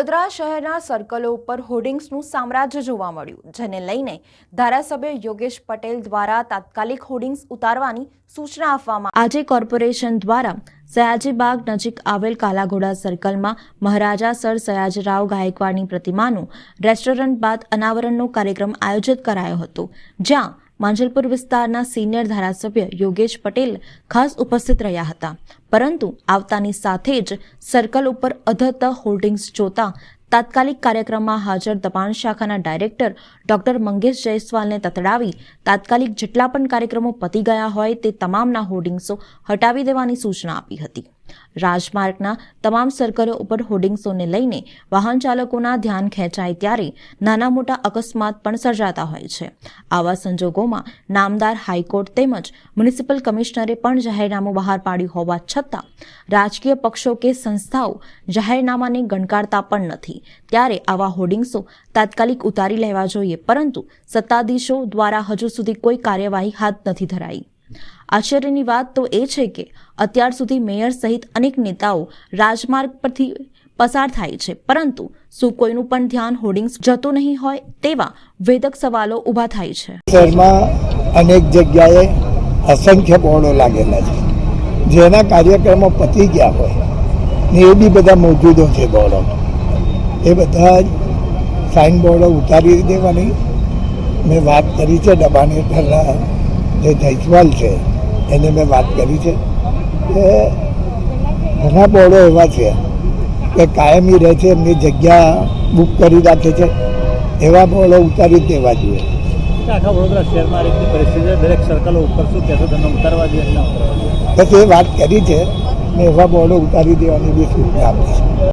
વડોદરા શહેરના સર્કલો ઉપર હોર્ડિંગ્સનું સામ્રાજ્ય જોવા મળ્યું, જેને લઈને ધારાસભ્ય યોગેશ પટેલ દ્વારા તાત્કાલિક હોર્ડિંગ્સ ઉતારવાની સૂચના આપવામાં આજે કોર્પોરેશન દ્વારા સયાજીબાગ નજીક આવેલ કાલાઘોડા સર્કલમાં મહારાજા સર સયાજીરાવ ગાયકવાડની પ્રતિમાનું રેસ્ટોરન્ટ બાદ અનાવરણનો કાર્યક્રમ આયોજિત કરાયો હતો, જ્યાં માંજલપુર વિસ્તારના સિનિયર ધારાસભ્ય યોગેશ પટેલ ખાસ ઉપસ્થિત રહ્યા હતા, પરંતુ આવતાની સાથે જ સર્કલ ઉપર અધતા હોર્ડિંગ્સ જોતા તાત્કાલિક કાર્યક્રમમાં હાજર દબાણ શાખાના ડાયરેક્ટર ડોક્ટર મંગેશ જયસ્વાલને તતડાવી તાત્કાલિક જેટલા પણ કાર્યક્રમો પતી ગયા હોય તે તમામના હોર્ડિંગ્સો હટાવી દેવાની સૂચના આપી હતી। રાજમાર્ગના તમામ સર્કલો ઉપર હોર્ડિંગ્સોને લઈને વાહન ચાલકોના ધ્યાન ખેંચાય ત્યારે નાના મોટા અકસ્માત પણ સર્જાતા હોય છે। આવા સંજોગોમાં નામદાર હાઈકોર્ટ તેમજ મ્યુનિસિપલ કમિશનરે પણ જાહેરનામું બહાર પાડ્યું હોવા છતાં રાજકીય પક્ષો કે સંસ્થાઓ જાહેરનામાને ગણકારતા પણ નથી, ત્યારે આવા હોર્ડિંગ્સો તાત્કાલિક ઉતારી લેવા જોઈએ, પરંતુ સત્તાધીશો દ્વારા હજુ સુધી કોઈ કાર્યવાહી હાથ નથી ધરાઈ। આશ્ચર્યની વાત તો એ છે કે અત્યાર સુધી મેયર સહિત અનેક નેતાઓ રાજમાર્ગ પરથી પસાર થાય છે, પરંતુ શું કોઈનું પણ ધ્યાન હોર્ડિંગ્સ જતું નહીં હોય તેવા વેધક સવાલો ઊભા થાય છે। શહેરમાં અનેક જગ્યાએ અસંખ્ય બોર્ડો લાગેલા છે, જેના કાર્યક્રમો પતી ગયા હોય ને એ બી બધા મોજૂદો છે બોર્ડો, એ બધા સાઇન બોર્ડો ઉતારી દેવાની મેં વાત કરી છે। દબાણ હેઠળના જે જયસ્વાલ છે એને મેં વાત કરી છે કે ઘણા બોર્ડો એવા છે કે કાયમી રહે છે, એમની જગ્યા બુક કરી રાખે છે, એવા બોર્ડો ઉતારી દેવા જોઈએ। આખા વડોદરા શહેરમાં રીતની પરિસ્થિતિ દરેક સર્કલો ઉપર શું કહેશો, તમને ઉતારવા જોઈએ કે ના ઉતારવા જોઈએ? બસ એ વાત કરી છે, મેં એવા બોર્ડો ઉતારી દેવાની બી સૂચના આપી છે।